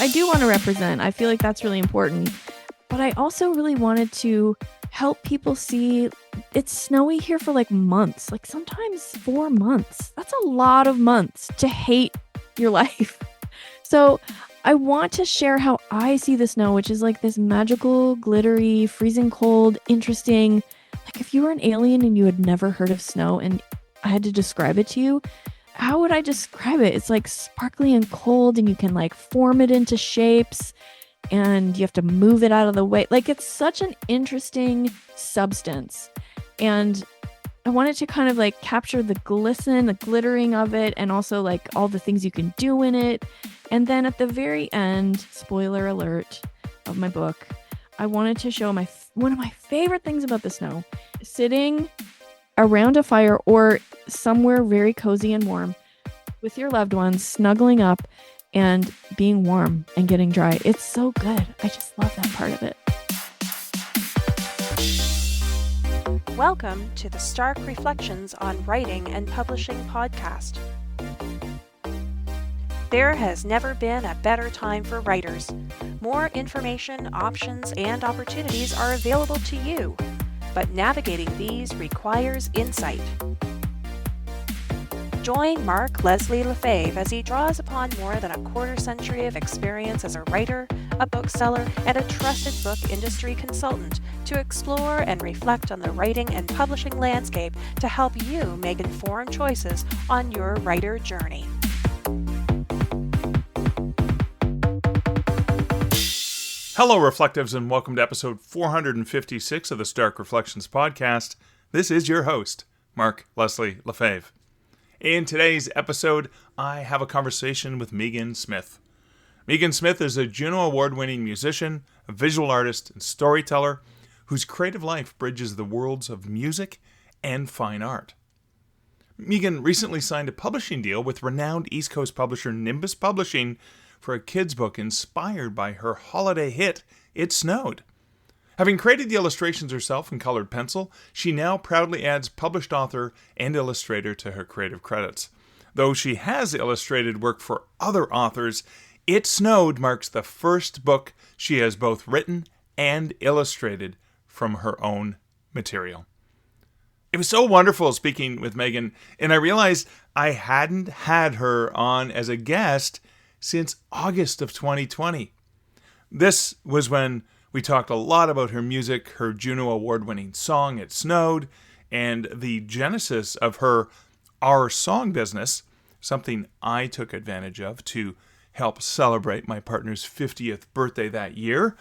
I do want to represent. I feel like that's really important. But I also really wanted to help people see it's snowy here for like months, like sometimes 4 months. That's a lot of months to hate your life. So I want to share how I see the snow, which is like this magical, glittery, freezing cold, interesting. Like if you were an alien and you had never heard of snow and I had to describe it to you, how would I describe it? It's like sparkly and cold and you can like form it into shapes and you have to move it out of the way. Like it's such an interesting substance. And I wanted to kind of like capture the glisten, the glittering of it, and also like all the things you can do in it. And then at the very end, spoiler alert of my book, I wanted to show one of my favorite things about the snow, sitting around a fire or somewhere very cozy and warm with your loved ones, snuggling up and being warm and getting dry. It's so good. I just love that part of it. Welcome to the Stark Reflections on Writing and Publishing podcast. There has never been a better time for writers. More information, options, and opportunities are available to you, but navigating these requires insight. Join Mark Leslie Lefebvre as he draws upon more than a quarter century of experience as a writer, a bookseller, and a trusted book industry consultant to explore and reflect on the writing and publishing landscape to help you make informed choices on your writer journey. Hello, Reflectives, and welcome to episode 456 of the Stark Reflections podcast. This is your host, Mark Leslie Lefebvre. In today's episode, I have a conversation with Meaghan Smith. Meaghan Smith is a Juno-Award winning musician, a visual artist, and storyteller whose creative life bridges the worlds of music and fine art. Meaghan recently signed a publishing deal with renowned East Coast publisher Nimbus Publishing for a kids' book inspired by her holiday hit, It Snowed. Having created the illustrations herself in colored pencil, she now proudly adds published author and illustrator to her creative credits. Though she has illustrated work for other authors, It Snowed marks the first book she has both written and illustrated from her own material. It was so wonderful speaking with Meaghan, and I realized I hadn't had her on as a guest since August of 2020. This was when we talked a lot about her music, her Juno-Award winning song, It Snowed, and the genesis of her Our Song business, something I took advantage of to help celebrate my partner's 50th birthday that year.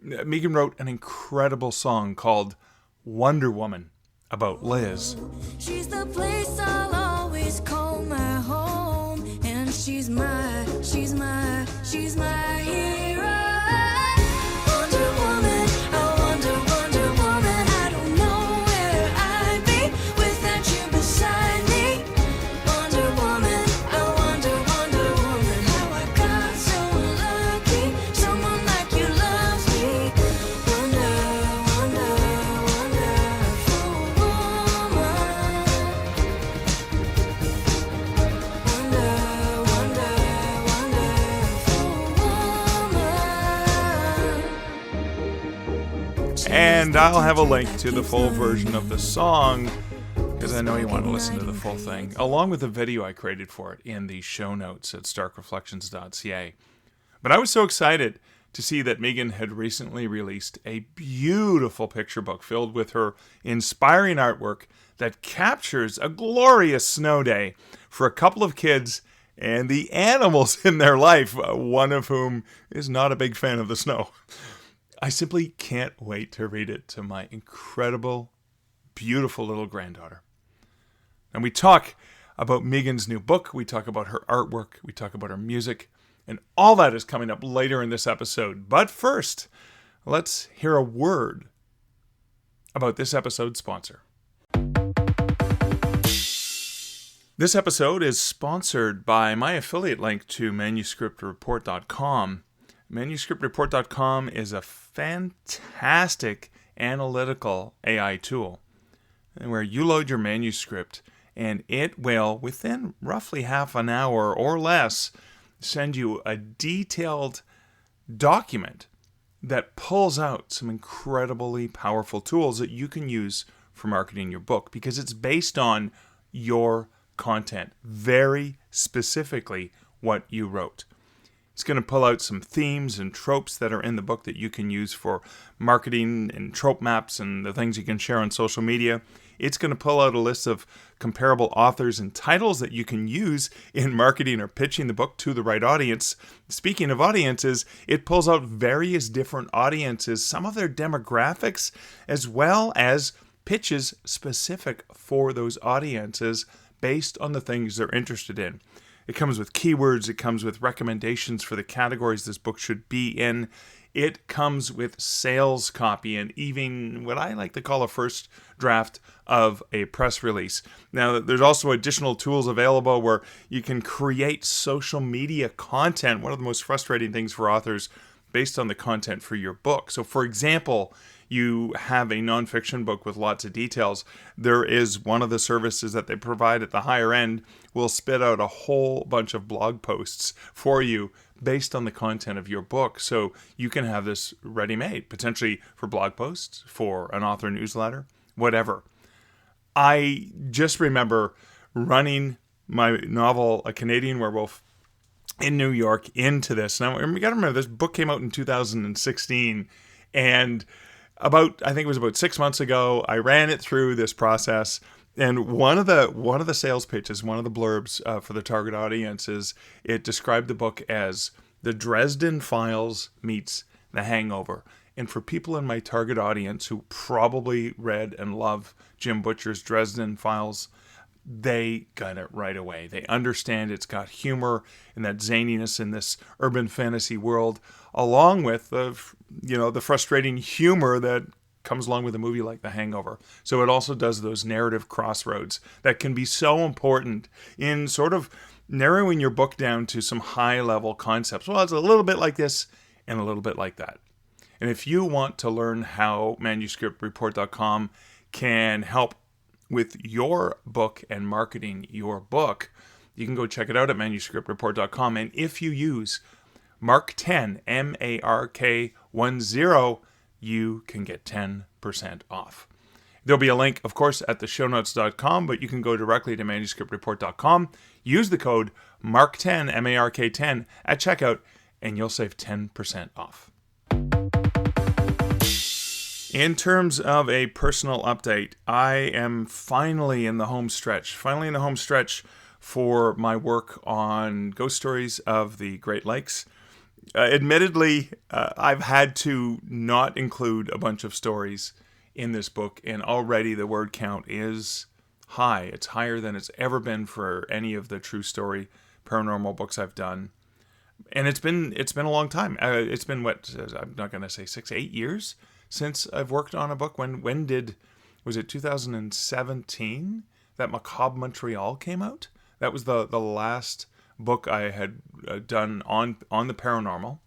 Meaghan wrote an incredible song called Wonder Woman about Liz. She's the place I'll always call my home, and she's my hero. Wonder Woman, oh Wonder Woman, I don't know where I'd be without you beside me. Wonder Woman, oh Wonder Woman, how I got so lucky, someone like you loves me. Wonderful And I'll have a link to the full version of the song, because I know you want to listen to the full thing, along with the video I created for it in the show notes at starkreflections.ca. But I was so excited to see that Meaghan had recently released a beautiful picture book filled with her inspiring artwork that captures a glorious snow day for a couple of kids and the animals in their life, one of whom is not a big fan of the snow. I simply can't wait to read it to my incredible, beautiful little granddaughter. And we talk about Meaghan's new book, we talk about her artwork, we talk about her music, and all that is coming up later in this episode. But first, let's hear a word about this episode's sponsor. This episode is sponsored by my affiliate link to manuscriptreport.com. Manuscriptreport.com is a fantastic analytical AI tool where you load your manuscript and it will, within roughly half an hour or less, send you a detailed document that pulls out some incredibly powerful tools that you can use for marketing your book, because it's based on your content, very specifically what you wrote. It's going to pull out some themes and tropes that are in the book that you can use for marketing and trope maps and the things you can share on social media. It's going to pull out a list of comparable authors and titles that you can use in marketing or pitching the book to the right audience. Speaking of audiences, it pulls out various different audiences, some of their demographics, as well as pitches specific for those audiences based on the things they're interested in. It comes with keywords. It comes with recommendations for the categories this book should be in. It comes with sales copy and even what I like to call a first draft of a press release. Now, there's also additional tools available where you can create social media content, one of the most frustrating things for authors, based on the content for your book. So, for example, you have a nonfiction book with lots of details. There is one of the services that they provide at the higher end will spit out a whole bunch of blog posts for you based on the content of your book. So you can have this ready-made, potentially for blog posts, for an author newsletter, whatever. I just remember running my novel, A Canadian Werewolf, in New York into this. Now, we got to remember, this book came out in 2016, and I think it was about 6 months ago, I ran it through this process, and one of the sales pitches, one of the blurbs for the target audience is it described the book as The Dresden Files meets The Hangover. And for people in my target audience who probably read and love Jim Butcher's Dresden Files, they got it right away. They understand it's got humor and that zaniness in this urban fantasy world, along with the frustrating humor that comes along with a movie like The Hangover. So it also does those narrative crossroads that can be so important in sort of narrowing your book down to some high-level concepts. Well, it's a little bit like this and a little bit like that. And if you want to learn how manuscriptreport.com can help with your book and marketing your book, you can go check it out at manuscriptreport.com. And if you use Mark10, MARK10, you can get 10% off. There'll be a link, of course, at theshownotes.com, but you can go directly to manuscriptreport.com, use the code MARK10, MARK10 at checkout, and you'll save 10% off. In terms of a personal update, I am finally in the home stretch for my work on ghost stories of the Great Lakes. Admittedly, I've had to not include a bunch of stories in this book, and already the word count is high. It's higher than it's ever been for any of the true story paranormal books I've done. And it's been a long time. It's been, I'm not going to say 6-8 years since I've worked on a book. Was it 2017 that Macabre Montreal came out? That was the last book I had done on the paranormal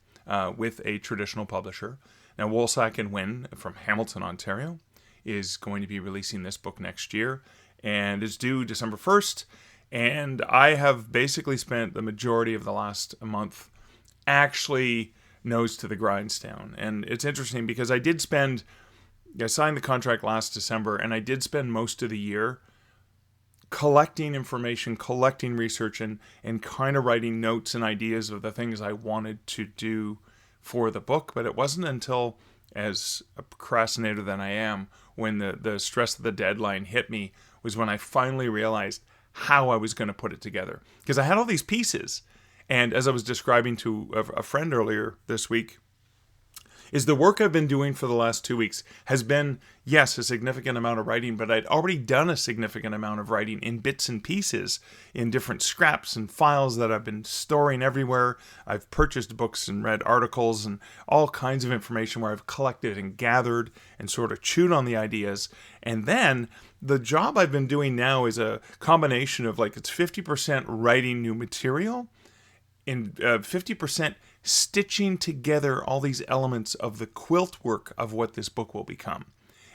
with a traditional publisher. Now, Woolsack and Wynne from Hamilton, Ontario, is going to be releasing this book next year, and it's due December 1st. And I have basically spent the majority of the last month actually nose to the grindstone. And it's interesting because I signed the contract last December, and I did spend most of the year collecting information, collecting research, and kind of writing notes and ideas of the things I wanted to do for the book. But it wasn't until, as a procrastinator than I am, when the stress of the deadline hit me, was when I finally realized how I was going to put it together. Because I had all these pieces, and as I was describing to a friend earlier this week, is the work I've been doing for the last 2 weeks has been, yes, a significant amount of writing, but I'd already done a significant amount of writing in bits and pieces, in different scraps and files that I've been storing everywhere. I've purchased books and read articles and all kinds of information where I've collected and gathered and sort of chewed on the ideas. And then the job I've been doing now is a combination of it's 50% writing new material and 50% stitching together all these elements of the quilt work of what this book will become.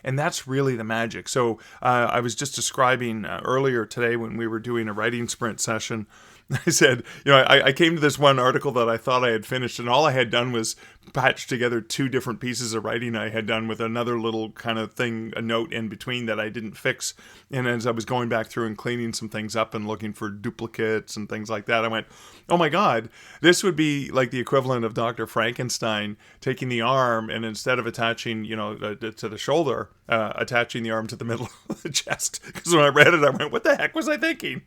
And that's really the magic. So I was just describing earlier today when we were doing a writing sprint session I said, I came to this one article that I thought I had finished, and all I had done was patch together 2 different pieces of writing I had done with another little kind of thing, a note in between that I didn't fix. And as I was going back through and cleaning some things up and looking for duplicates and things like that, I went, oh my God, this would be like the equivalent of Dr. Frankenstein taking the arm and instead of attaching, to the shoulder, attaching the arm to the middle of the chest. Because when I read it, I went, what the heck was I thinking?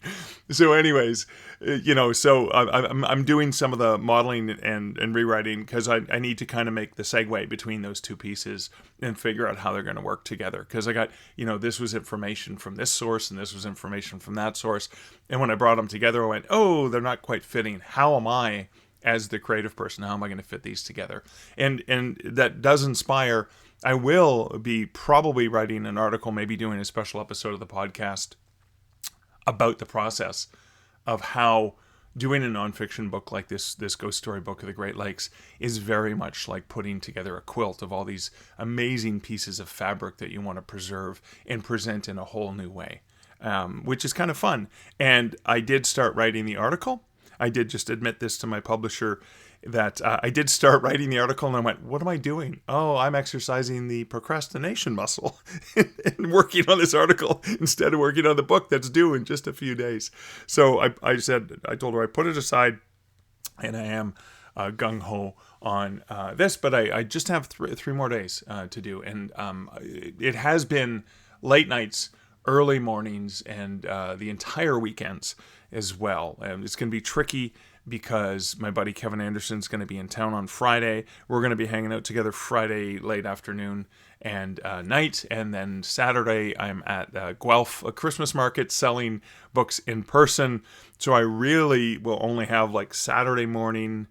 So anyways, so I'm doing some of the modeling and rewriting because I need to kind of make the segue between those 2 pieces and figure out how they're going to work together. Because I got, this was information from this source and this was information from that source. And when I brought them together, I went, oh, they're not quite fitting. How am I, as the creative person, how am I going to fit these together? And that does inspire. I will be probably writing an article, maybe doing a special episode of the podcast about the process of how doing a nonfiction book like this ghost story book of the Great Lakes is very much like putting together a quilt of all these amazing pieces of fabric that you want to preserve and present in a whole new way, which is kind of fun. And I did start writing the article. I did just admit this to my publisher that I did start writing the article, and I went, what am I doing? Oh, I'm exercising the procrastination muscle and working on this article instead of working on the book that's due in just a few days. So I told her I put it aside, and I am gung-ho on this, but I just have 3 more days to do. And it has been late nights, early mornings, and the entire weekends as well. It's going to be tricky because my buddy Kevin Anderson's going to be in town on Friday. We're going to be hanging out together Friday late afternoon and night, and then Saturday I'm at Guelph, a Christmas market, selling books in person. So I really will only have like Saturday morning,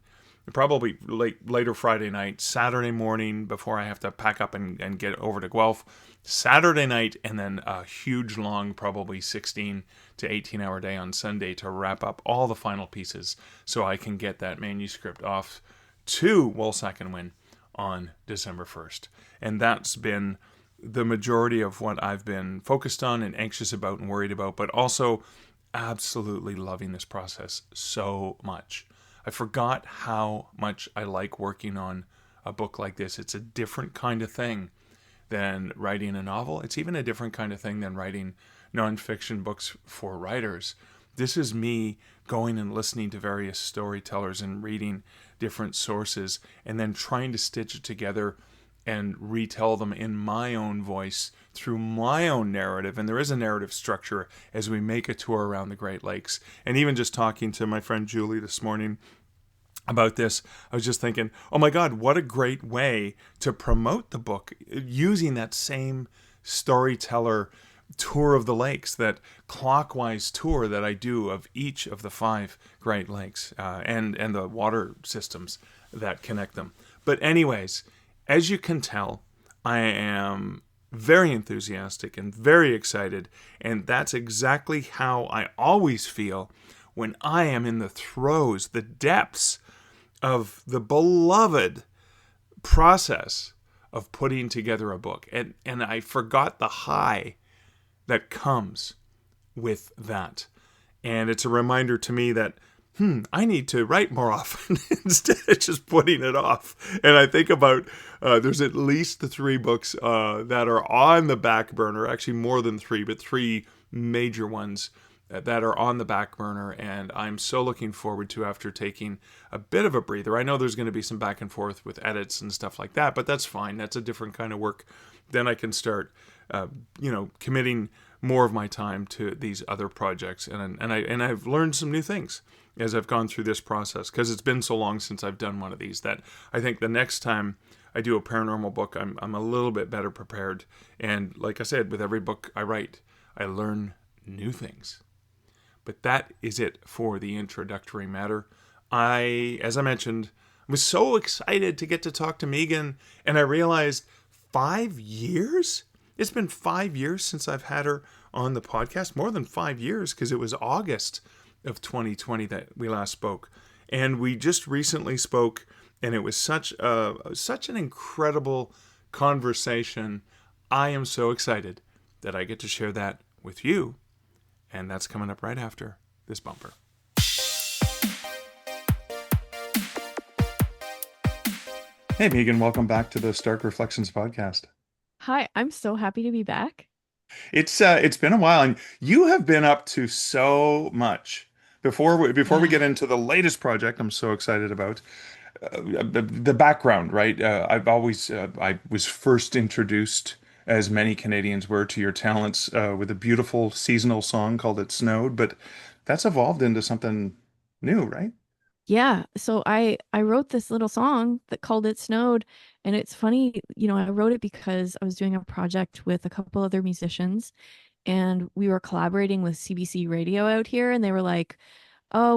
probably later Friday night, Saturday morning before I have to pack up and get over to Guelph, Saturday night, and then a huge long, probably 16 to 18 hour day on Sunday to wrap up all the final pieces so I can get that manuscript off to Woolsack and Win on December 1st. And that's been the majority of what I've been focused on and anxious about and worried about, but also absolutely loving this process so much. I forgot how much I like working on a book like this. It's a different kind of thing than writing a novel. It's even a different kind of thing than writing nonfiction books for writers. This is me going and listening to various storytellers and reading different sources and then trying to stitch it together and retell them in my own voice through my own narrative. And there is a narrative structure as we make a tour around the Great Lakes. And even just talking to my friend Julie this morning about this, I was just thinking, oh my God, what a great way to promote the book using that same storyteller tour of the lakes, that clockwise tour that I do of each of the 5 Great Lakes and the water systems that connect them. But anyways, as you can tell, I am very enthusiastic and very excited, and that's exactly how I always feel when I am in the throes, the depths of the beloved process of putting together a book. And I forgot the high that comes with that. And it's a reminder to me that, I need to write more often instead of just putting it off. And I think about, there's at least the 3 books that are on the back burner, actually more than 3, but 3 major ones that are on the back burner, and I'm so looking forward to, after taking a bit of a breather. I know there's going to be some back and forth with edits and stuff like that, but that's fine. That's a different kind of work. Then I can start, committing more of my time to these other projects, and I've learned some new things as I've gone through this process, because it's been so long since I've done one of these that I think the next time I do a paranormal book, I'm a little bit better prepared. And like I said, with every book I write, I learn new things. But that is it for the introductory matter. As I mentioned, was so excited to get to talk to Meaghan, and I realized 5 years? It's been 5 years since I've had her on the podcast, more than 5 years, because it was August of 2020 that we last spoke. And we just recently spoke, and it was such an incredible conversation. I am so excited that I get to share that with you. And that's coming up right after this bumper. Hey, Megan, welcome back to the Stark Reflections podcast. Hi, I'm so happy to be back. It's been a while, and you have been up to so much. Before we Yeah. get into the latest project, I'm so excited about the background, right? I was first introduced, as many Canadians were, to your talents with a beautiful seasonal song called "It Snowed," but that's evolved into something new, right? Yeah. So I wrote this little song that called It Snowed. And it's funny, I wrote it because I was doing a project with a couple other musicians and we were collaborating with CBC Radio out here and they were like, "Oh,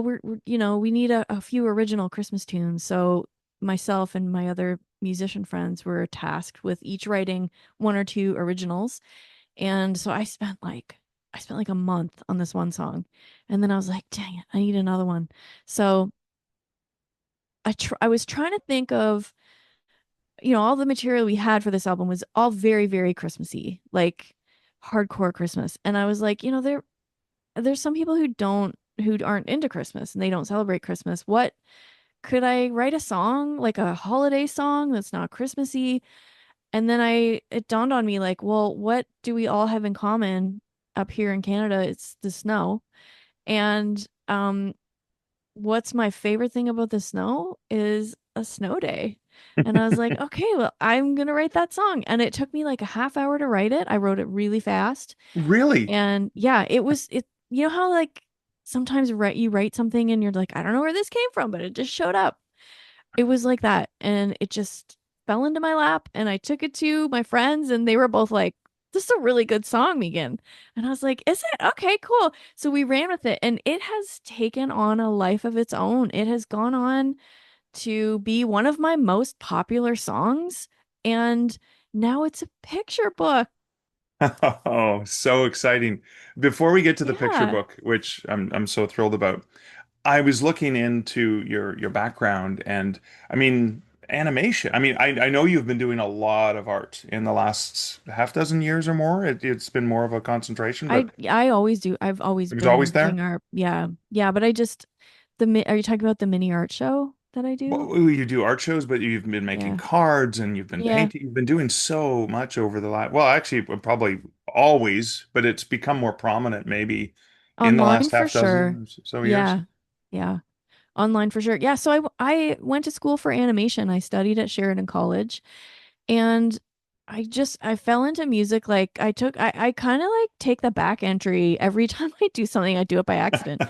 we need a few original Christmas tunes." So myself and my other musician friends were tasked with each writing one or two originals. And so I spent like a month on this one song. And then I was like, "Dang it, I need another one." So I was trying to think of, all the material we had for this album was all very, very Christmassy, like hardcore Christmas. And I was like, there's some people who aren't into Christmas and they don't celebrate Christmas. What could I write a song, like a holiday song that's not Christmassy? And then it dawned on me like, well, what do we all have in common up here in Canada? It's the snow. And what's my favorite thing about the snow is a snow day. And I was like, okay, well, I'm gonna write that song. And it took me like a half hour to write it. I wrote it really fast. Really? And yeah, it you know how like sometimes you write something and you're like, I don't know where this came from, but it just showed up. It was like that. And it just fell into my lap and I took it to my friends and they were both like, "This is a really good song, Megan." And I was like, "Is it? Okay, cool." So we ran with it and it has taken on a life of its own. It has gone on to be one of my most popular songs. And now it's a picture book. Oh, so exciting. Before we get to the picture Yeah. book, which I'm so thrilled about, I was looking into your background and I mean animation. I mean, I know you've been doing a lot of art in the last half dozen years or more. It's been more of a concentration, but I always do. I've always it was always been doing there. art. Yeah. Yeah, but are you talking about the mini art show that I do? Well, you do art shows, but you've been making Yeah. cards and you've been Yeah. painting. You've been doing so much over the last, well, actually, probably always, but it's become more prominent maybe in the Online last for half sure. dozen or so years. Yeah. Yeah. Online for sure. Yeah, so I went to school for animation. I studied at Sheridan College and I fell into music like I kind of like take the back entry every time I do something I do it by accident.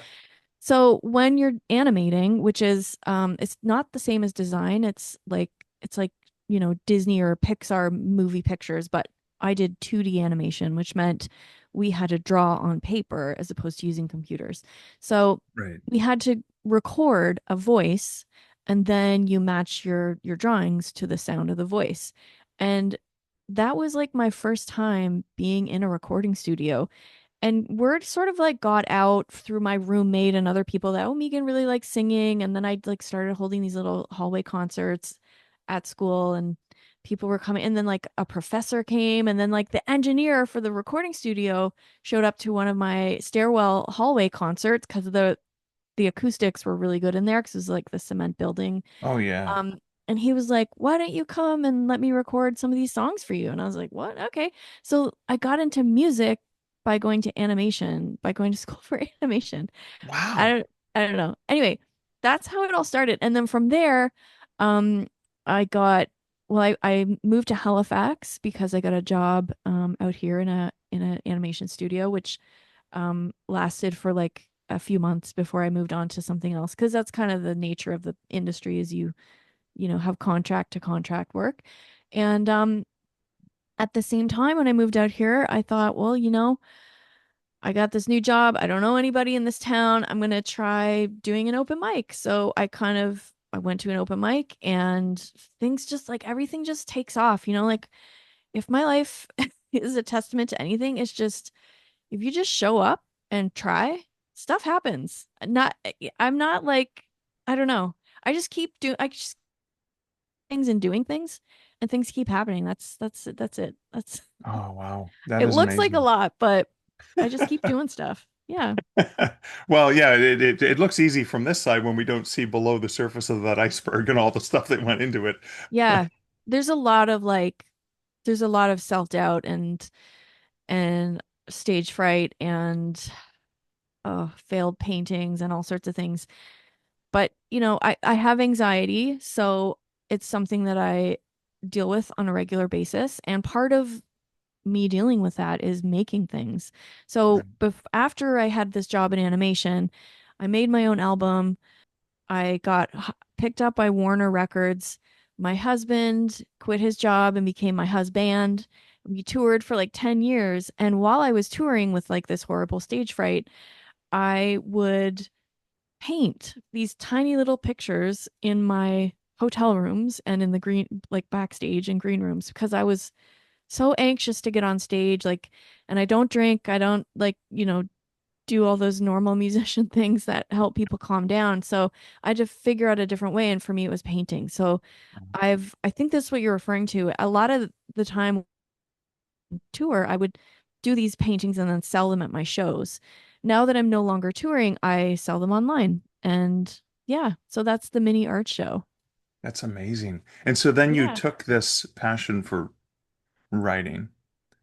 So when you're animating, which is it's not the same as design, it's like, Disney or Pixar movie pictures, but I did 2D animation, which meant we had to draw on paper as opposed to using computers. So Right. we had to record a voice and then you match your drawings to the sound of the voice. And that was like my first time being in a recording studio. And word sort of like got out through my roommate and other people that, oh, Megan really likes singing. And then I like started holding these little hallway concerts at school and people were coming. And then like a professor came and then like the engineer for the recording studio showed up to one of my stairwell hallway concerts because the acoustics were really good in there because it was like the cement building. Oh yeah. Um, and he was like, "Why don't you come and let me record some of these songs for you?" And I was like, "What? Okay." So I got into music by going to animation, by going to school for animation. I Wow. don't I don't know. Anyway, that's how it all started. And then from there, um, I got I moved to Halifax because I got a job out here in an animation studio, which lasted for like a few months before I moved on to something else because that's kind of the nature of the industry is you have contract to contract work. And at the same time when I moved out here, I thought, well, I got this new job. I don't know anybody in this town. I'm going to try doing an open mic. So I went to an open mic and things just like everything just takes off, like if my life is a testament to anything, it's just if you just show up and try, stuff happens. I'm not like I don't know. I just things and doing things and things keep happening. That's it. That's Oh wow. That it is looks like a amazing. lot, but I just keep doing stuff. Yeah. Well, yeah, it looks easy from this side when we don't see below the surface of that iceberg and all the stuff that went into it. Yeah. There's a lot of like there's a lot of self-doubt and stage fright and failed paintings and all sorts of things. But, I have anxiety, so it's something that I deal with on a regular basis. And part of me dealing with that is making things. So after I had this job in animation, I made my own album. I got picked up by Warner Records. My husband quit his job and became my husband. We toured for like 10 years. And while I was touring with like this horrible stage fright, I would paint these tiny little pictures in my hotel rooms and in the green, like backstage and green rooms, because I was so anxious to get on stage. Like, and I don't drink, I don't like, do all those normal musician things that help people calm down. So I had to figure out a different way. And for me, it was painting. So I think that's what you're referring to. A lot of the time tour, I would do these paintings and then sell them at my shows. Now that I'm no longer touring, I sell them online. And yeah, so that's the mini art show. That's amazing. And so then you Yeah. took this passion for writing,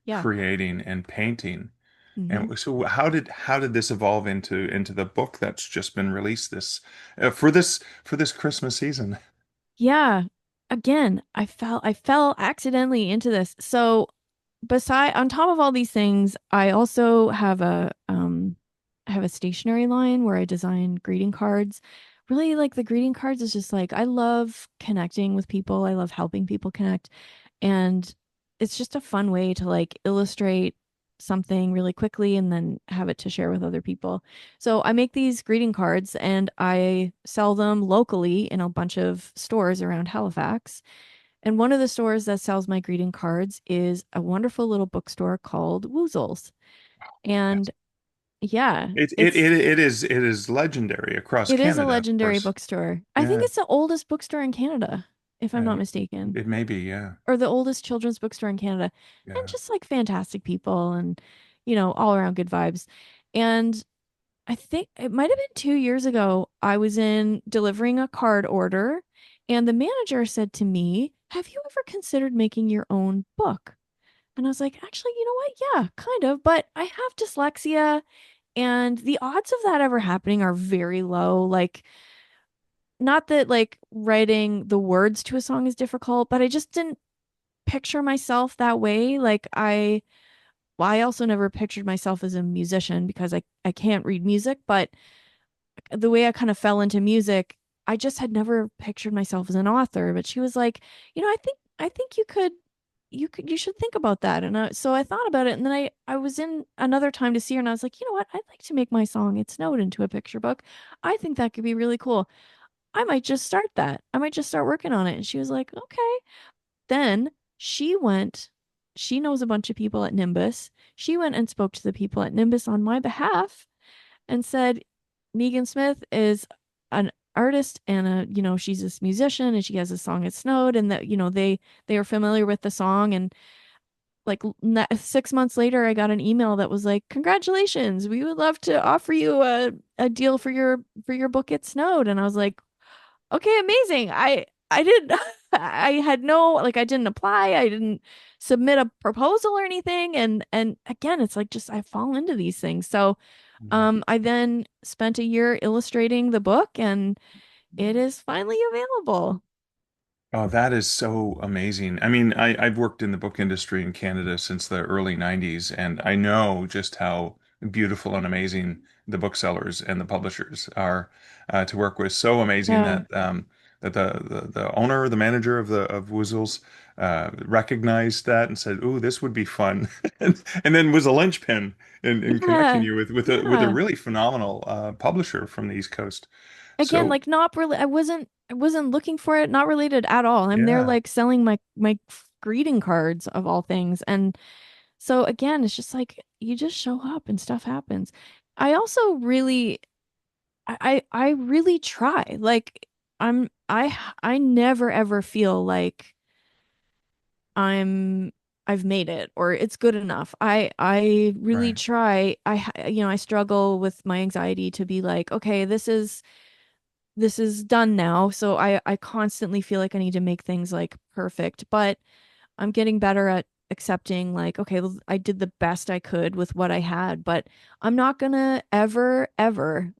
Yeah. creating, and painting. Hmm. And so how did this evolve into the book that's just been released for this Christmas season? Yeah. Again, I fell accidentally into this. So beside on top of all these things, I also have a stationery line where I design greeting cards. Really, like the greeting cards is just like I love connecting with people. I love helping people connect. And it's just a fun way to like illustrate something really quickly and then have it to share with other people. So I make these greeting cards and I sell them locally in a bunch of stores around Halifax. And one of the stores that sells my greeting cards is a wonderful little bookstore called Woozles. And yeah, It is legendary across it is a Canada, of legendary course. bookstore. I think Yeah, it's the oldest bookstore in Canada, if I'm not mistaken, it may be. Yeah, or the oldest children's bookstore in Canada. And yeah. just like fantastic people and, all around good vibes. And I think it might have been 2 years ago, I was in delivering a card order, and the manager said to me, "Have you ever considered making your own book?" And I was like, "Actually, you know what? Yeah, kind of, but I have dyslexia, and the odds of that ever happening are very low. Like, not that like writing the words to a song is difficult, but I just didn't picture myself that way. Like, I also never pictured myself as a musician because I can't read music, but the way I kind of fell into music, I just had never pictured myself as an author. But she was like, I think you should think about that. And so I thought about it, and then I was in another time to see her, and I was like, you know what? I'd like to make my song "It Snowed" into a picture book. I think that could be really cool. I might just start that. I might just start working on it. And she was like, okay. Then she went. She knows a bunch of people at Nimbus. She went and spoke to the people at Nimbus on my behalf and said Meaghan Smith is an artist and she's this musician and she has a song "It Snowed," and that they are familiar with the song. And like 6 months later, I got an email that was like, "Congratulations, we would love to offer you a deal for your book "It Snowed." And I was like, "Okay, amazing." I didn't I had no, like, I didn't apply, I didn't submit a proposal or anything. And again, it's like just I fall into these things. So I then spent a year illustrating the book, and it is finally available. Oh, that is so amazing. I mean, I've worked in the book industry in Canada since the early 90s, and I know just how beautiful and amazing the booksellers and the publishers are to work with. So amazing Yeah. that the owner, the manager of Woozles, recognized that and said, "Ooh, this would be fun," and then was a linchpin in connecting Yeah. you with a Yeah. really phenomenal publisher from the East Coast. Again, So like not really I wasn't looking for it, not related at all. I'm there yeah. like selling my greeting cards of all things. And so again, it's just like you just show up and stuff happens. I also really I really try. Like I never ever feel like I'm I've made it or it's good enough. I really Right. try. I struggle with my anxiety to be like, okay, this is done now. So I constantly feel like I need to make things like perfect, but I'm getting better at accepting like, okay, well, I did the best I could with what I had, but I'm not gonna ever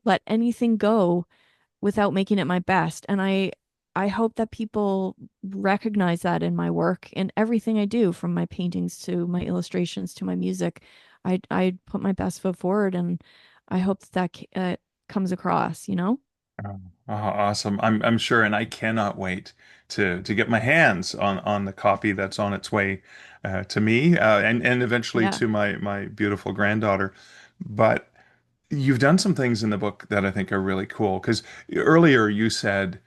let anything go without making it my best. And I hope that people recognize that in my work and everything I do, from my paintings to my illustrations to my music. I put my best foot forward, and I hope that comes across, you know? Awesome. I'm sure, and I cannot wait to get my hands on the copy that's on its way to me and eventually Yeah. to my beautiful granddaughter. But you've done some things in the book that I think are really cool because earlier you said,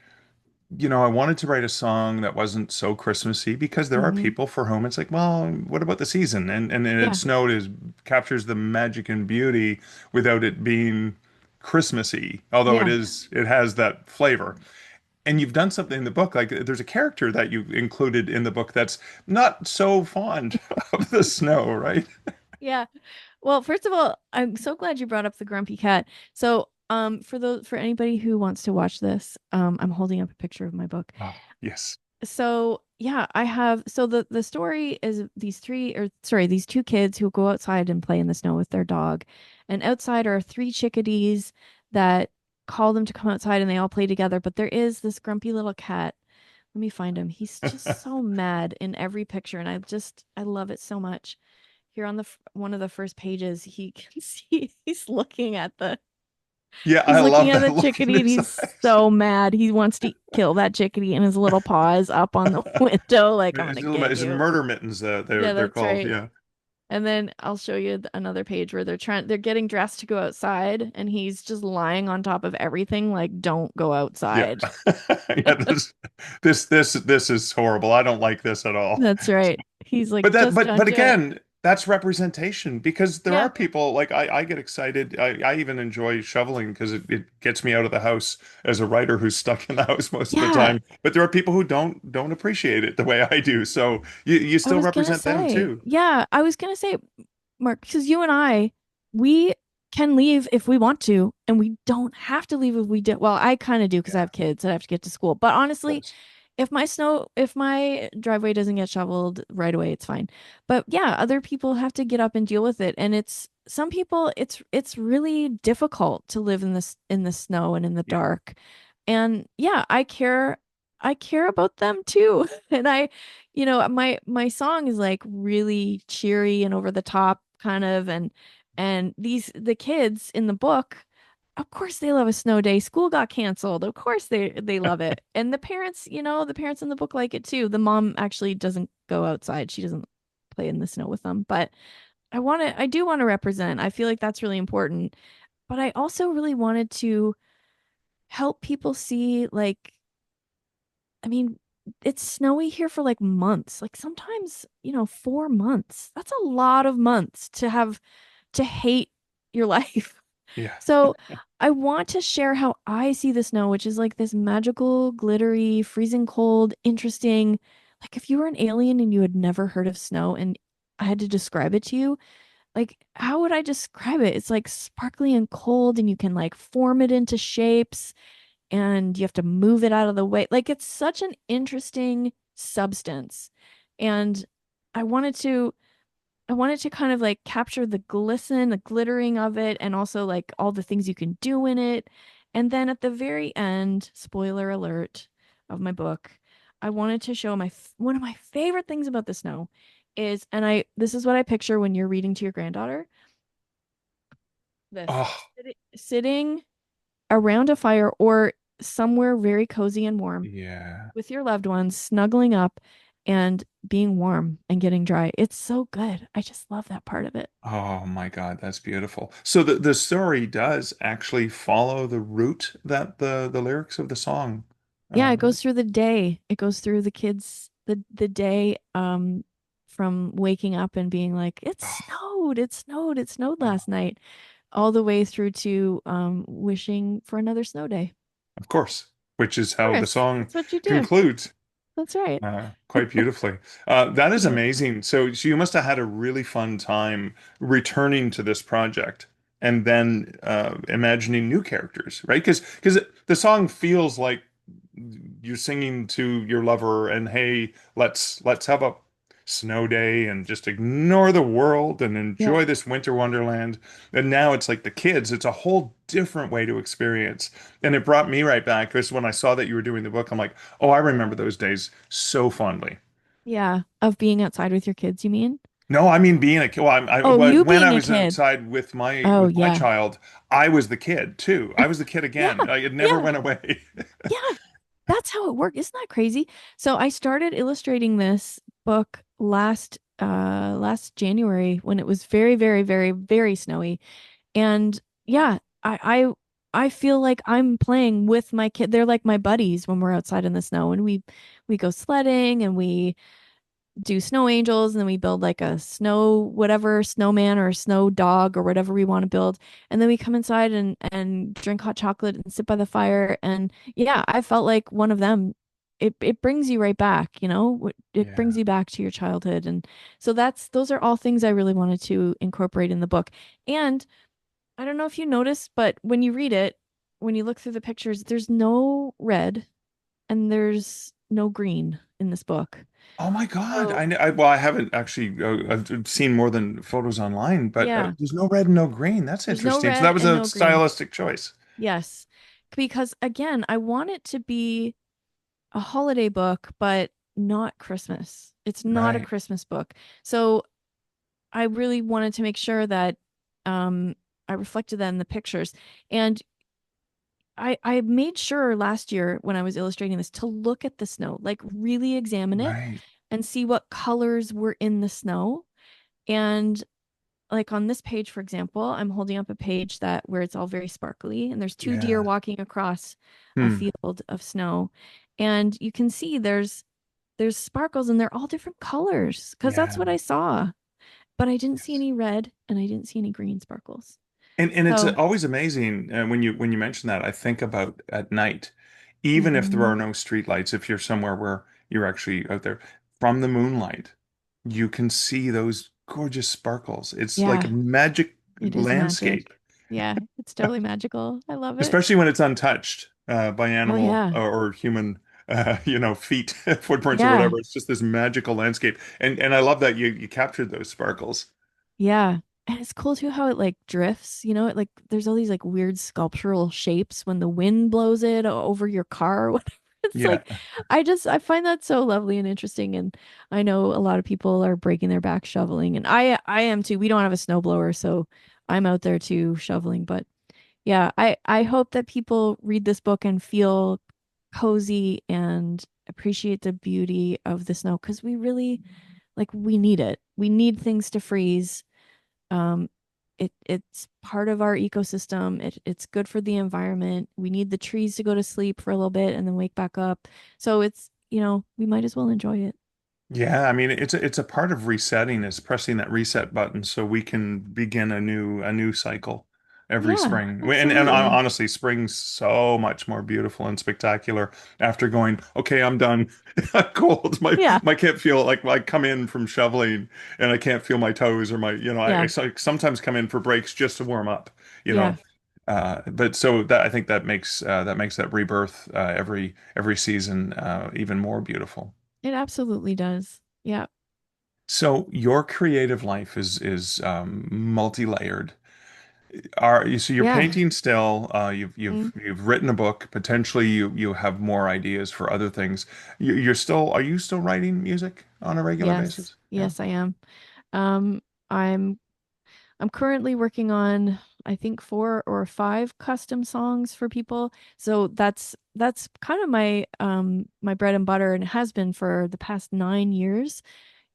I wanted to write a song that wasn't so Christmassy because there are Hmm. people for whom it's like, well, what about the season? And it Yeah. snowed is captures the magic and beauty without it being Christmassy, although Yeah. it has that flavor. And you've done something in the book, like there's a character that you included in the book that's not so fond of the snow, right? Yeah. Well, first of all, I'm so glad you brought up the grumpy cat. So, for anybody who wants to watch this, I'm holding up a picture of my book. Oh, yes. So, yeah, I have so the story is these two kids who go outside and play in the snow with their dog. And outside are three chickadees that call them to come outside and they all play together, but there is this grumpy little cat. Let me find him. He's just so mad in every picture, and I love it so much. Here on one of the first pages, he can see Yeah, he's I looking love at that the look in chickadee and his he's eyes. so mad. He wants to kill that chickadee and his little paw is up on the window like, I'm gonna get It's you. murder mittens, Yeah, they're that's called. right. Yeah. And then I'll show you another page where they're getting dressed to go outside and he's just lying on top of everything like, don't go Yeah. outside. Yeah, this is horrible. I don't like this at all. That's right. He's like, just don't But do it. again, that's representation because there Yeah. are people like I get excited. I even enjoy shoveling because it gets me out of the house as a writer who's stuck in the house most of the Yeah. time. But there are people who don't appreciate it the way I do. So you I still was gonna represent them say, too. yeah, I was gonna say, Mark, because you and I, we can leave if we want to, and we don't have to leave if we did. Well, I kind of do because I Yeah, have kids that I have to get to school. But of honestly, course. if my driveway doesn't get shoveled right away, it's fine. But yeah, other people have to get up and deal with it, and some people, it's really difficult to live in the snow and in the Yeah. dark. And yeah, I care about them too. And my song is like really cheery and over the top kind of, and the kids in the book, of course they love a snow day. School got canceled. Of course they love it. And the parents in the book like it too. The mom actually doesn't go outside. She doesn't play in the snow with them. But I do want to represent. I feel like that's really important. But I also really wanted to help people see, like, I mean, it's snowy here for like months. Like sometimes, 4 months. That's a lot of months to hate your life. Yeah. So I want to share how I see the snow, which is like this magical, glittery, freezing cold, interesting. Like if you were an alien and you had never heard of snow and I had to describe it to you, like how would I describe it? It's like sparkly and cold and you can like form it into shapes and you have to move it out of the way. Like it's such an interesting substance. And I wanted to I wanted to kind of like capture the glisten, the glittering of it, and also like all the things you can do in it. And then at the very end, spoiler alert of my book, I wanted to show one of my favorite things about the snow is, and this is what I picture when you're reading to your granddaughter. This Oh, sitting around a fire or somewhere very cozy and warm yeah. with your loved ones, snuggling up and being warm and getting dry. It's so good. I just love that part of it. Oh my God, that's beautiful. So the story does actually follow the route that the lyrics of the song. Yeah, it Uh, goes through the day. It goes through the day from waking up and being like, oh, it snowed oh, last night, all the way through to wishing for another snow day. of course, which is Of how the course, song that's what you do. concludes. That's right. Quite beautifully. That is Yeah. amazing. So you must have had a really fun time returning to this project and then imagining new characters, right? Because the song feels like you're singing to your lover and hey, let's have a snow day and just ignore the world and Yeah. enjoy this winter wonderland. And now it's like the kids, it's a whole different way to experience. And it brought me right back because when I saw that you were doing the book, I'm like, oh, I remember those days so fondly. Yeah. Of being outside with your kids, you mean? No, I mean being a kid. Well, Oh, you when I being a was kid. outside Oh, with my yeah. child, I was the kid too. I was the kid Yeah. again. It never Yeah. went away. Yeah. That's how it worked. Isn't that crazy? So I started illustrating this book last January when it was very, very, very, very snowy. And yeah, I feel like I'm playing with my kid. They're like my buddies when we're outside in the snow and we go sledding and we do snow angels and then we build like a snow whatever snowman or a snow dog or whatever we want to build and then we come inside and drink hot chocolate and sit by the fire and yeah I felt like one of them. It brings you right back, you know, it brings Yeah. you back to your childhood. And so those are all things I really wanted to incorporate in the book. And I don't know if you noticed, but when you read it, when you look through the pictures, there's no red and there's no green in this book. Oh my God. So Well, I haven't actually I've seen more than photos online, but yeah, there's no red and no green. That's there's no interesting. So that red was and a no green. stylistic choice. Yes. Because again, I want it to be a holiday book, but not Christmas. It's not a Right. Christmas book. So I really wanted to make sure that I reflected that in the pictures. And I made sure last year when I was illustrating this to look at the snow, like really examine it Right. and see what colors were in the snow. And like on this page, for example, I'm holding up a page that where it's all very sparkly and there's two deer Yeah. walking across a Hmm. field of snow. And you can see there's sparkles and they're all different colors because that's Yeah. what I saw. But I didn't see Yes. any red and I didn't see any green sparkles. And it's So, always amazing when you mention that. I think about at night, even if there mhm. are no street lights, if you're somewhere where you're actually out there, from the moonlight, you can see those gorgeous sparkles. It's like a Yeah, magic it is magic. landscape, Yeah, it's totally magical. I love it. especially when it's untouched by Oh animal yeah. or human, feet, footprints or Yeah. whatever. It's just this magical landscape, and I love that you captured those sparkles. Yeah. And it's cool too how it like drifts, you know, it like there's all these like weird sculptural shapes when the wind blows it over your car or whatever. It's Yeah, like I find that so lovely and interesting. And I know a lot of people are breaking their back shoveling and I am too. We don't have a snowblower, so I'm out there too shoveling. But yeah, I hope that people read this book and feel cozy and appreciate the beauty of the snow because we really like we need it. We need things to freeze. um, it's part of our ecosystem. It's good for the environment. We need the trees to go to sleep for a little bit and then wake back up. So it's, you know, we might as well enjoy it. yeah. I mean, it's a part of resetting is pressing that reset button so we can begin a new cycle every Yeah, spring. And absolutely. honestly, spring's so much more beautiful and spectacular after going, okay, I'm done. I'm cold. Yeah, My can't feel like I come in from shoveling and I can't feel my toes or I yeah, sometimes come in for breaks just to warm up, you yeah. know. But so that I think that makes that rebirth every season even more beautiful. It absolutely does. Yeah, So your creative life is multi-layered. So you're yeah. painting still. Mm, You've written a book. Potentially you have more ideas for other things. Are you still writing music on a regular yes, basis? Yeah. yes, I am. Um, I'm I'm currently working on I think 4 or 5 custom songs for people. So that's kind of my bread and butter and it has been for the past 9 years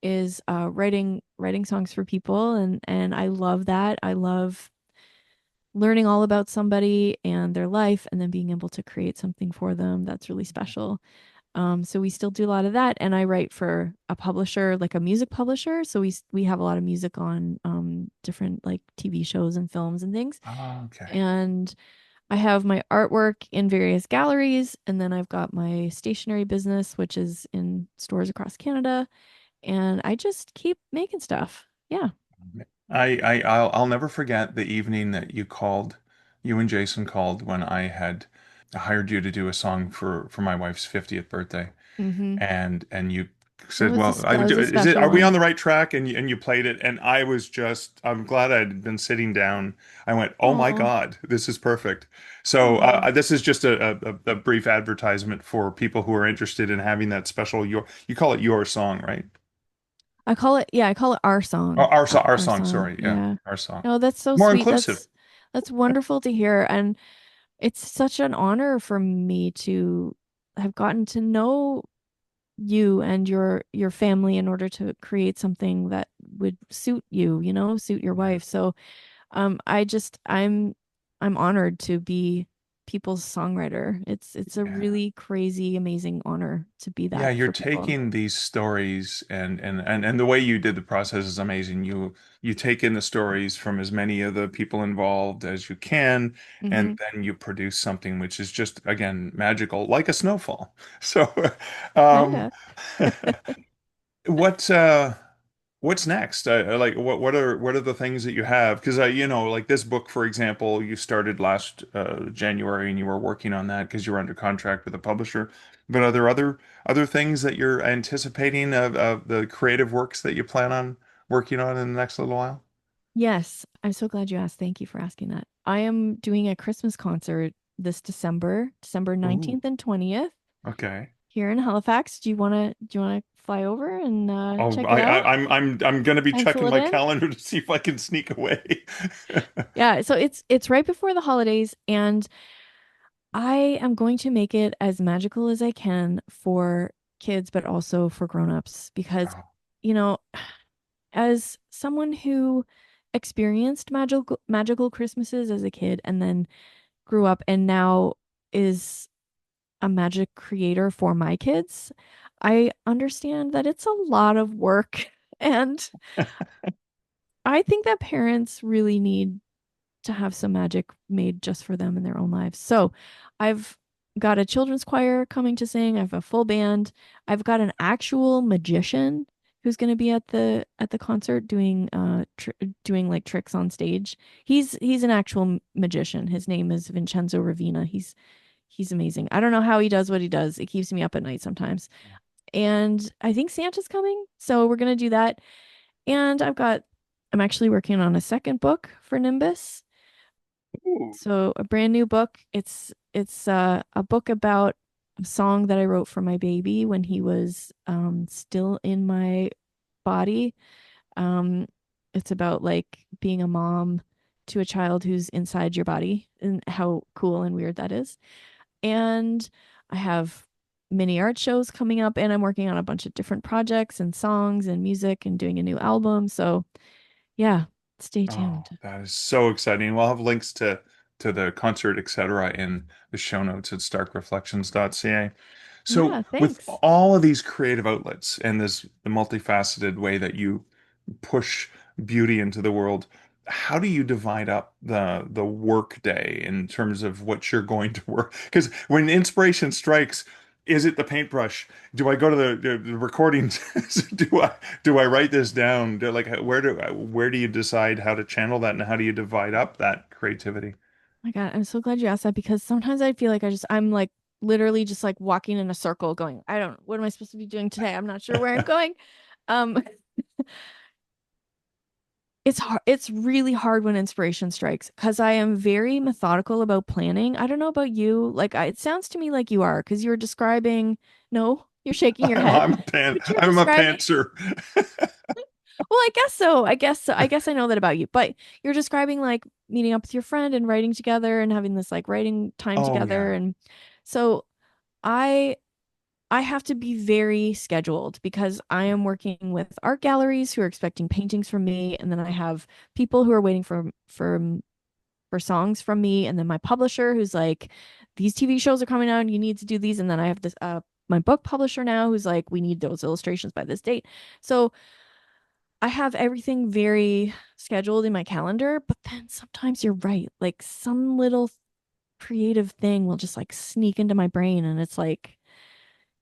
is writing songs for people and I love that. I love learning all about somebody and their life and then being able to create something for them that's really special. So we still do a lot of that, and I write for a publisher, like a music publisher. So we have a lot of music on different like TV shows and films and things. Oh, okay. And I have my artwork in various galleries, and then I've got my stationery business, which is in stores across Canada, and I just keep making stuff. Yeah. I'll never forget the evening that you and Jason called when I had hired you to do a song for my wife's 50th birthday. Mm-hmm. And you That said, was "Well, that was a are special we on one. the right track?" And you played it, and I'm glad I'd been sitting down. I went, "Oh my Oh, God, this is perfect." So oh. this is just a brief advertisement for people who are interested in having that special you call it your song, right? I call it our song. Our Our song, song. sorry, yeah, Yeah. our song. No, that's so More sweet. inclusive. That's wonderful to hear. And it's such an honor for me to have gotten to know you and your family in order to create something that would suit you, suit your Yeah. wife. So I just I'm honored to be people's songwriter. It's a Yeah. really crazy, amazing honor to be Yeah, that you're for people. taking these stories and the way you did the process is amazing. You take in the stories from as many of the people involved as you can, and Hmm. then you produce something which is just again magical, like a snowfall. So, Kind um, of. what what's next? Like what are the things that you have? Because like this book, for example, you started last January and you were working on that because you were under contract with a publisher. But are there other things that you're anticipating of the creative works that you plan on working on in the next little while? Yes, I'm so glad you asked. Thank you for asking that. I am doing a Christmas concert this December, December Ooh, 19th and 20th okay. here in Halifax. Do you want to fly over and Oh, check it out? I'm gonna be Pencil checking it my in? calendar to see if I can sneak away. Yeah, so it's right before the holidays, and I am going to make it as magical as I can for kids, but also for grown-ups because, Oh, you know, as someone who experienced magical Christmases as a kid and then grew up and now is a magic creator for my kids, I understand that it's a lot of work. And I think that parents really need to have some magic made just for them in their own lives. So I've got a children's choir coming to sing. I have a full band. I've got an actual magician who's going to be at the concert doing like tricks on stage. He's an actual magician. His name is Vincenzo Ravina. He's amazing. I don't know how he does what he does. It keeps me up at night sometimes. And I think Santa's coming, so we're gonna do that. And I'm actually working on a second book for Nimbus. ooh. So a brand new book. It's a book about a song that I wrote for my baby when he was still in my body. Um, it's about like being a mom to a child who's inside your body and how cool and weird that is. And I have mini art shows coming up, and I'm working on a bunch of different projects and songs and music and doing a new album. So, yeah, stay Oh, tuned. that is so exciting. We'll have links to the concert, etc., in the show notes at starkreflections.ca. So, Yeah, with thanks. all of these creative outlets and this the multifaceted way that you push beauty into the world, how do you divide up the work day in terms of what you're going to work? Because when inspiration strikes, is it the paintbrush? Do I go to the recordings? Do I write this down? Where do you decide how to channel that and how do you divide up that creativity? My God, I'm so glad you asked that because sometimes I feel like I'm like literally just like walking in a circle going, I don't, what am I supposed to be doing today? I'm not sure where I'm going. Um, it's hard. It's really hard when inspiration strikes because I am very methodical about planning. I don't know about you. Like, it sounds to me like you are because you're describing, no, you're shaking your head, but you're I'm a describing, pantser. well, I guess so. I guess I know that about you, but you're describing like meeting up with your friend and writing together and having this like writing time Oh together. yeah. And so I I have to be very scheduled because I am working with art galleries who are expecting paintings from me, and then I have people who are waiting for songs from me, and then my publisher who's like, these TV shows are coming out, and you need to do these, and then I have this my book publisher now who's like, we need those illustrations by this date. So I have everything very scheduled in my calendar, but then sometimes you're right, like some little creative thing will just like sneak into my brain, and it's like,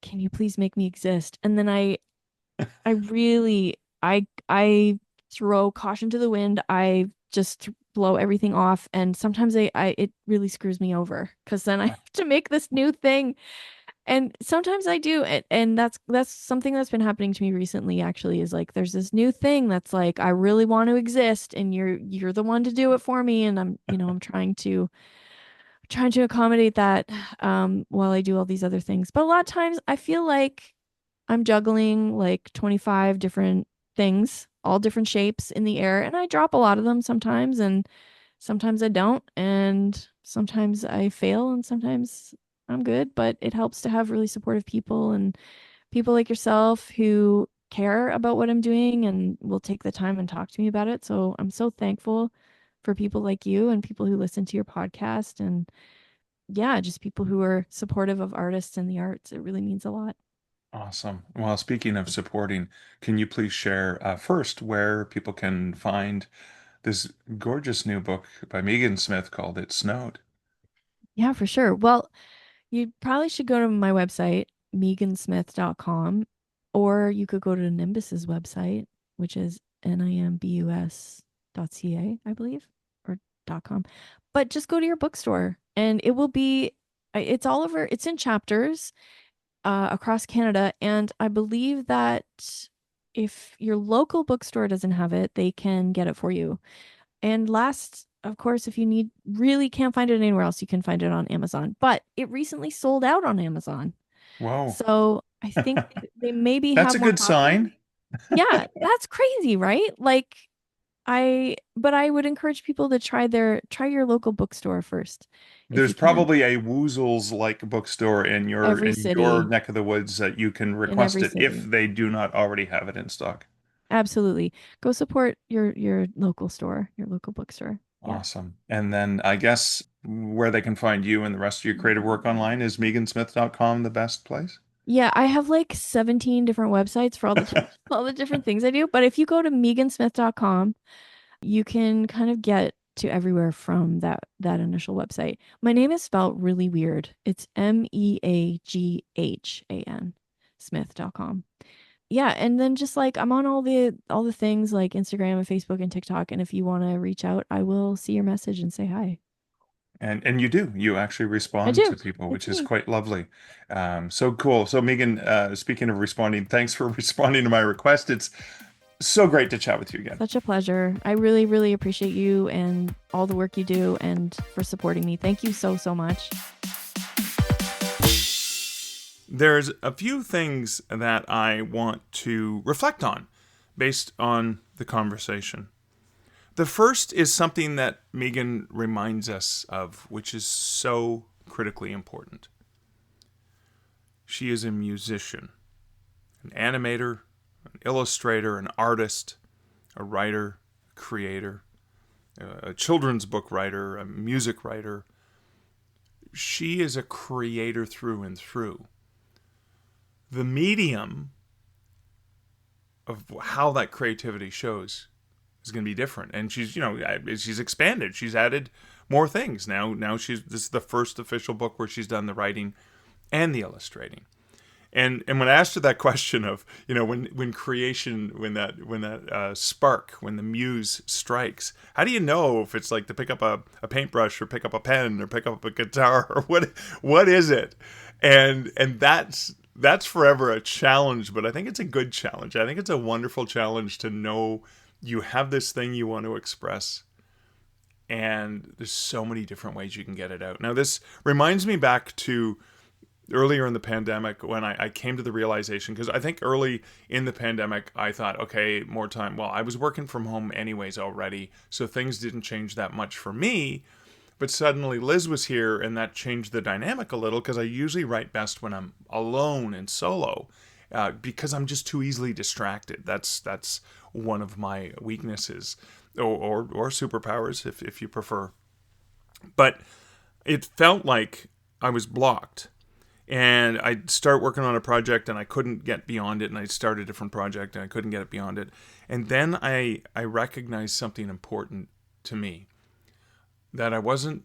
can you please make me exist? And then I really, I throw caution to the wind. I just blow everything off, and sometimes it really screws me over because then I have to make this new thing, and sometimes I do, and that's something that's been happening to me recently. Actually, is like there's this new thing that's like I really want to exist, and you're the one to do it for me, and I'm trying to accommodate that while I do all these other things. But a lot of times I feel like I'm juggling like 25 different things, all different shapes in the air, and I drop a lot of them sometimes, and sometimes I don't, and sometimes I fail, and sometimes I'm good. But it helps to have really supportive people and people like yourself who care about what I'm doing and will take the time and talk to me about it. So I'm so thankful for people like you and people who listen to your podcast, and yeah, just people who are supportive of artists and the arts. It really means a lot. Awesome. Well, speaking of supporting, can you please share first where people can find this gorgeous new book by Meaghan Smith called It Snowed? Yeah, for sure. Well, you probably should go to my website, meaghansmith.com, or you could go to Nimbus's website, which is nimbus.ca, I believe, or .com. But just go to your bookstore and it will be, it's all over, it's in chapters across Canada. And I believe that if your local bookstore doesn't have it, they can get it for you. And last, of course, if you really can't find it anywhere else, you can find it on Amazon. But it recently sold out on Amazon. Whoa. So I think they maybe That's have a more good copies. sign. Yeah, that's crazy, right? Like but I would encourage people to try your local bookstore first if There's you can. probably a Woozles like bookstore in Every your city, neck of the woods that you can in request every it if city. they do not already have it in stock. Absolutely. Go support your local store, your local bookstore. Yeah. Awesome. And then I guess where they can find you and the rest of your creative work online is meaghansmith.com the best place? Yeah, I have like 17 different websites for all the all the different things I do, but if you go to meaghansmith.com, you can kind of get to everywhere from that initial website. My name is spelled really weird. It's Meaghan Smith.com. Yeah, and then just like I'm on all the things like Instagram and Facebook and TikTok, and if you want to reach out, I will see your message and say hi. And you do. You actually I respond to do. people, It's which is me. quite lovely. So cool. So Meaghan, speaking of responding, thanks for responding to my request. It's so great to chat with you again. Such a pleasure. I really, really appreciate you and all the work you do and for supporting me. Thank you so, so much. There's a few things that I want to reflect on based on the conversation. The first is something that Meaghan reminds us of, which is so critically important. She is a musician, an animator, an illustrator, an artist, a writer, a creator, a children's book writer, a music writer. She is a creator through and through. The medium of how that creativity shows is going to be different, and she's expanded. She's added more things now. This is the first official book where she's done the writing and the illustrating. And when I asked her that question of when creation, when that spark, when the muse strikes, how do you know if it's like to pick up a paintbrush or pick up a pen or pick up a guitar or what is it? And that's forever a challenge, but I think it's a good challenge. I think it's a wonderful challenge to know you have this thing you want to express, and there's so many different ways you can get it out. Now, this reminds me back to earlier in the pandemic when I came to the realization, because I think early in the pandemic, I thought, okay, more time. Well, I was working from home anyways already, so things didn't change that much for me. But suddenly Liz was here, and that changed the dynamic a little, because I usually write best when I'm alone and solo, because I'm just too easily distracted. That's one of my weaknesses, or superpowers, if you prefer. But it felt like I was blocked, and I'd start working on a project, and I couldn't get beyond it, and I'd start a different project, and I couldn't get it beyond it. And then I recognized something important to me, that I wasn't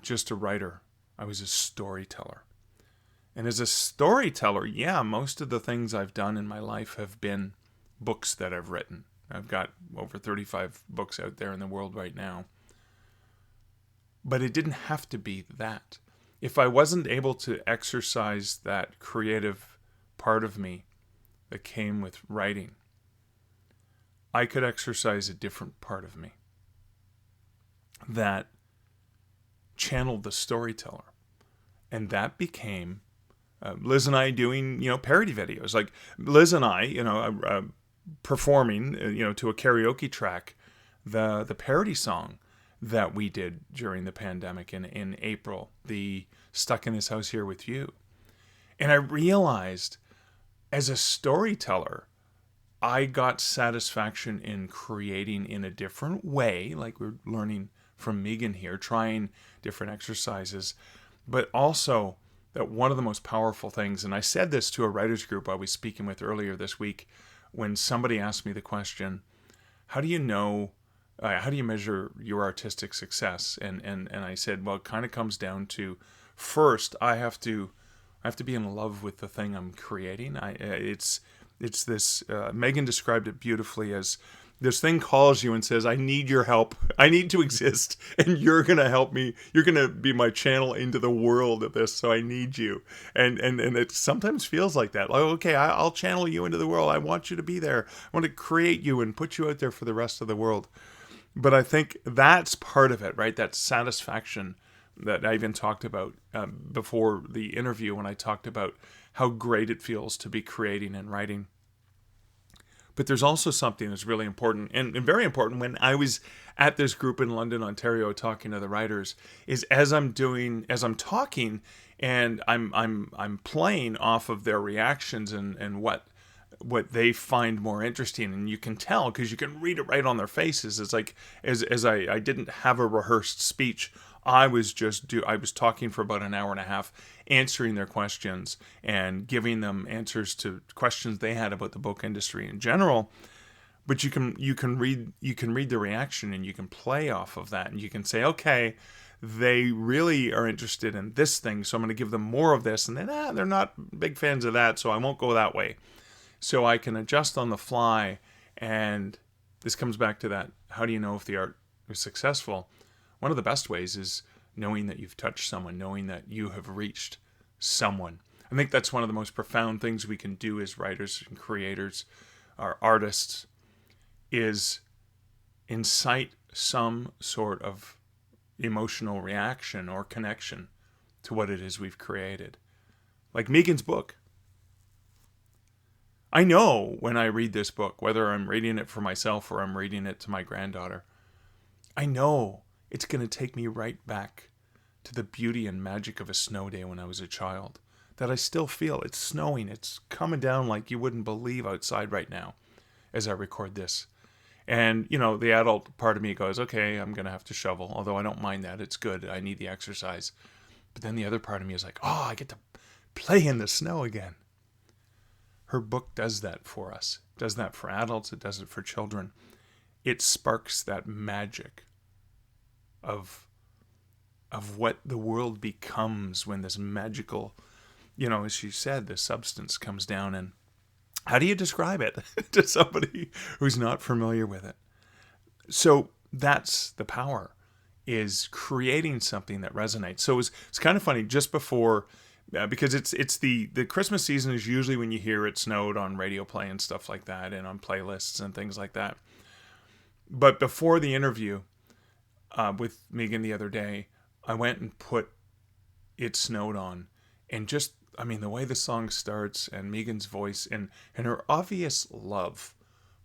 just a writer. I was a storyteller. And as a storyteller, yeah, most of the things I've done in my life have been books that I've written. I've got over 35 books out there in the world right now. But it didn't have to be that. If I wasn't able to exercise that creative part of me that came with writing, I could exercise a different part of me that channeled the storyteller. And that became Liz and I doing, parody videos. Like Liz and I, performing, to a karaoke track, the parody song that we did during the pandemic in April, the Stuck in This House Here With You. And I realized as a storyteller, I got satisfaction in creating in a different way, like we're learning from Meaghan here, trying different exercises, but also that one of the most powerful things, and I said this to a writers group I was speaking with earlier this week, when somebody asked me the question, how do you measure your artistic success? And I said, well, it kind of comes down to, first, I have to be in love with the thing I'm creating. It's this, Meghan described it beautifully as, this thing calls you and says, I need your help. I need to exist, and you're going to help me. You're going to be my channel into the world of this, so I need you. And it sometimes feels like that. Like, okay, I'll channel you into the world. I want you to be there. I want to create you and put you out there for the rest of the world. But I think that's part of it, right? That satisfaction that I even talked about before the interview, when I talked about how great it feels to be creating and writing. But there's also something that's really important and very important when I was at this group in London, Ontario, talking to the writers, is as I'm talking and I'm playing off of their reactions and what they find more interesting. And you can tell because you can read it right on their faces. It's like as I didn't have a rehearsed speech. I was talking for about an hour and a half, answering their questions and giving them answers to questions they had about the book industry in general. But you can read the reaction and you can play off of that, and you can say, okay, they really are interested in this thing, so I'm going to give them more of this, and then they're not big fans of that, so I won't go that way. So I can adjust on the fly, and this comes back to that, how do you know if the art is successful? One of the best ways is knowing that you've touched someone, knowing that you have reached someone. I think that's one of the most profound things we can do as writers and creators, our artists, is incite some sort of emotional reaction or connection to what it is we've created. Like Meaghan's book. I know when I read this book, whether I'm reading it for myself or I'm reading it to my granddaughter, I know it's going to take me right back to the beauty and magic of a snow day when I was a child. That I still feel. It's snowing. It's coming down like you wouldn't believe outside right now as I record this. And, the adult part of me goes, okay, I'm going to have to shovel. Although I don't mind that. It's good. I need the exercise. But then the other part of me is like, oh, I get to play in the snow again. Her book does that for us. It does that for adults. It does it for children. It sparks that magic of what the world becomes when this magical, as she said, the substance comes down. And how do you describe it to somebody who's not familiar with it? So that's the power, is creating something that resonates. So it's kind of funny, just before, because it's the Christmas season is usually when you hear it snowed on radio play and stuff like that, and on playlists and things like that. But before the interview with Meaghan the other day, I went and put It Snowed on, and just, the way the song starts and Meaghan's voice and her obvious love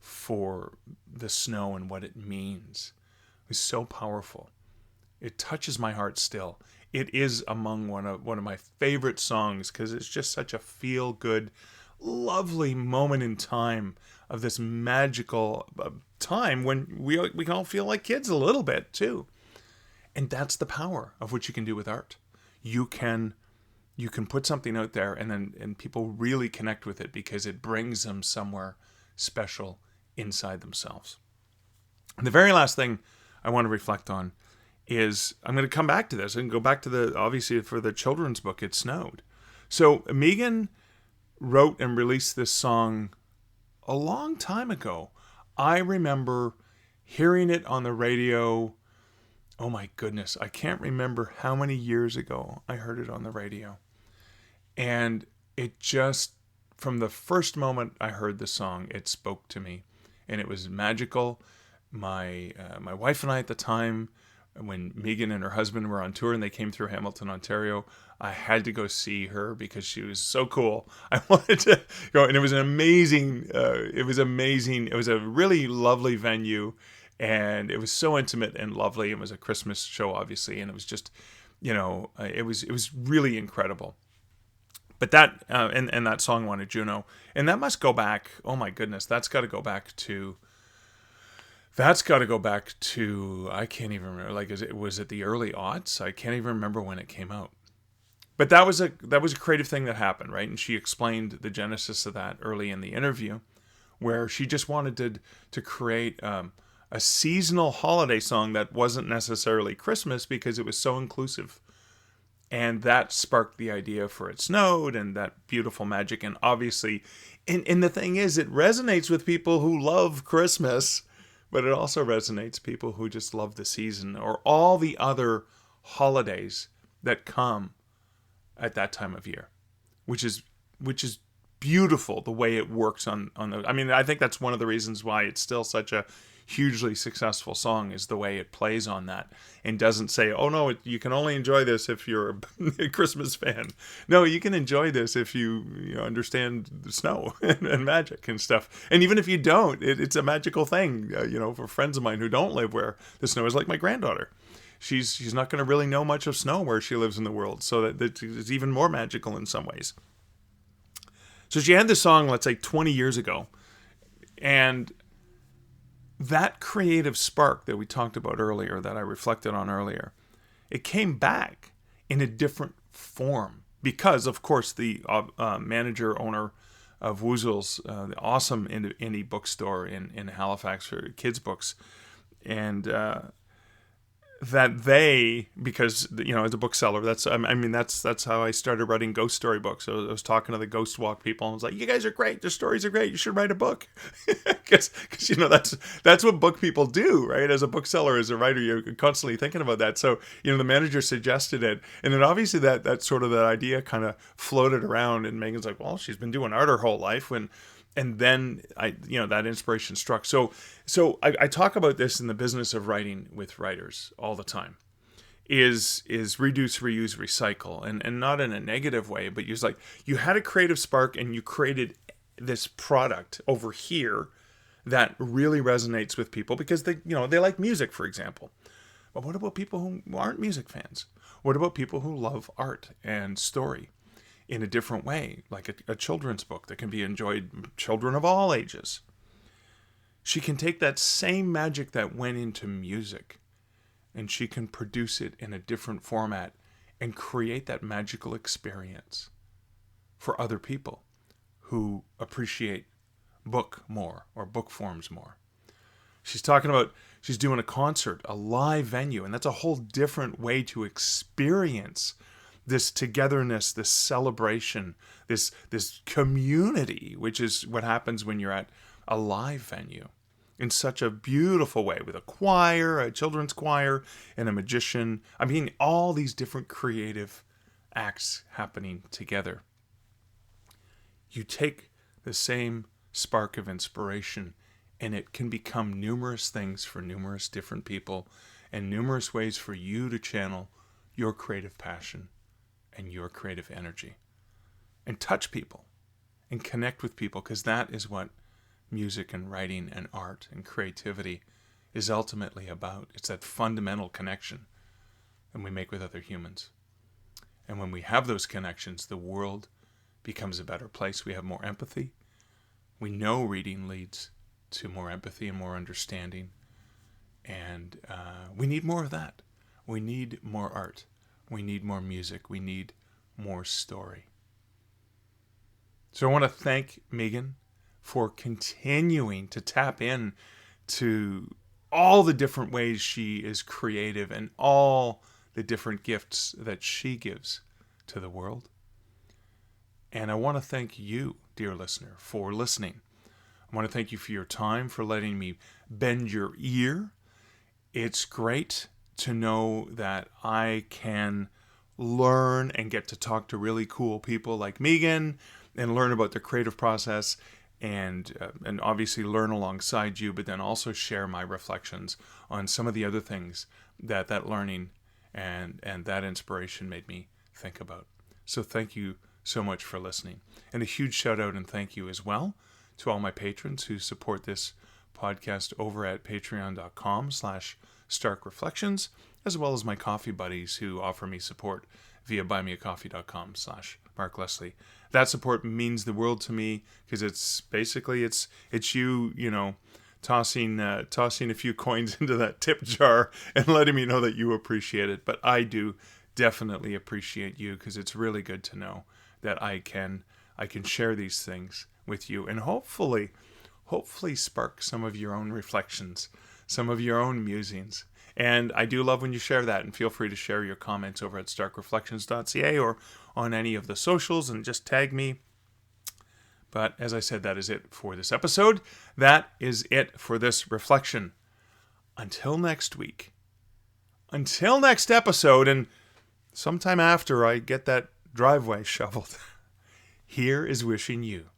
for the snow and what it means was so powerful. It touches my heart still. It is among one of my favorite songs because it's just such a feel-good, lovely moment in time of this magical time when we can all feel like kids a little bit too. And that's the power of what you can do with art. You can put something out there and people really connect with it because it brings them somewhere special inside themselves. And the very last thing I want to reflect on is, I'm going to come back to this and go back to obviously for the children's book, It Snowed. So Meaghan wrote and released this song a long time ago. I remember hearing it on the radio. Oh my goodness, I can't remember how many years ago I heard it on the radio. And it just, from the first moment I heard the song, it spoke to me. And it was magical. My wife and I at the time, when Meaghan and her husband were on tour and they came through Hamilton, Ontario, I had to go see her because she was so cool. I wanted to go, and it was amazing. It was amazing. It was a really lovely venue, and it was so intimate and lovely. It was a Christmas show, obviously, and it was just, it was really incredible. But that and that song won a Juno, and that must go back. Oh my goodness, that's got to go back to. I can't even remember. Like, was it the early aughts? I can't even remember when it came out. But that was a creative thing that happened, right? And she explained the genesis of that early in the interview, where she just wanted to create a seasonal holiday song that wasn't necessarily Christmas because it was so inclusive. And that sparked the idea for It Snowed and that beautiful magic. And obviously, and the thing is, it resonates with people who love Christmas, but it also resonates people who just love the season or all the other holidays that come at that time of year, which is beautiful the way it works on the. I mean, I think that's one of the reasons why it's still such a hugely successful song, is the way it plays on that and doesn't say, oh no, you can only enjoy this if you're a Christmas fan. No, you can enjoy this if you understand the snow and magic and stuff. And even if you don't, it's a magical thing. For friends of mine who don't live where the snow is, like my granddaughter. She's not going to really know much of snow where she lives in the world, so that it's even more magical in some ways. So she had this song, let's say 20 years ago, and that creative spark that we talked about earlier, that I reflected on earlier, it came back in a different form because, of course, the manager, owner of Woozles, the awesome indie bookstore in Halifax for kids' books, and that because as a bookseller, that's how I started writing ghost story books. I was talking to the Ghost Walk people, and I was like, "You guys are great. Your stories are great. You should write a book." Because that's what book people do, right? As a bookseller, as a writer, you're constantly thinking about that. So the manager suggested it, and then obviously that sort of that idea kind of floated around, and Megan's like, "Well, she's been doing art her whole life." And then that inspiration struck. So I talk about this in the business of writing with writers all the time. Is reduce, reuse, recycle, and not in a negative way, but you had a creative spark and you created this product over here that really resonates with people because they like music, for example. But what about people who aren't music fans? What about people who love art and story in a different way, like a children's book that can be enjoyed children of all ages? She can take that same magic that went into music and she can produce it in a different format and create that magical experience for other people who appreciate book more or book forms more. She's talking about she's doing a concert, a live venue, and that's a whole different way to experience this togetherness, this celebration, this community, which is what happens when you're at a live venue in such a beautiful way with a choir, a children's choir, and a magician. I mean, all these different creative acts happening together. You take the same spark of inspiration and it can become numerous things for numerous different people and numerous ways for you to channel your creative passion and your creative energy and touch people and connect with people, because that is what music and writing and art and creativity is ultimately about. It's that fundamental connection that we make with other humans. And when we have those connections, the world becomes a better place. We have more empathy. We know reading leads to more empathy and more understanding. And we need more of that. We need more art. We need more music. We need more story. So I want to thank Meaghan for continuing to tap in to all the different ways she is creative and all the different gifts that she gives to the world. And I want to thank you, dear listener, for listening. I want to thank you for your time, for letting me bend your ear. It's great to know that I can learn and get to talk to really cool people like Meaghan and learn about the creative process and obviously learn alongside you, but then also share my reflections on some of the other things that learning and that inspiration made me think about. So thank you so much for listening. And a huge shout out and thank you as well to all my patrons who support this podcast over at patreon.com/starkreflections, as well as my coffee buddies who offer me support via buymeacoffee.com/Mark Leslie. That support means the world to me because it's basically it's you tossing a few coins into that tip jar and letting me know that you appreciate it. But I do definitely appreciate you because it's really good to know that I can share these things with you and hopefully spark some of your own reflections, some of your own musings. And I do love when you share that, and feel free to share your comments over at starkreflections.ca or on any of the socials and just tag me. But as I said, that is it for this episode. That is it for this reflection. Until next week. Until next episode, and sometime after I get that driveway shoveled, here is wishing you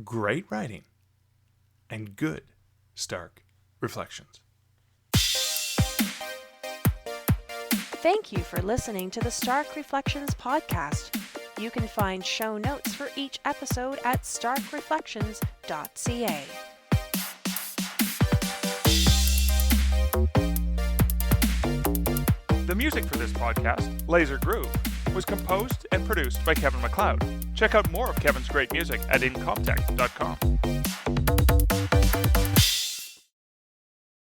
great writing and good Stark Reflections. Thank you for listening to the Stark Reflections podcast. You can find show notes for each episode at starkreflections.ca. The music for this podcast, Laser Groove, was composed and produced by Kevin MacLeod. Check out more of Kevin's great music at incomptech.com.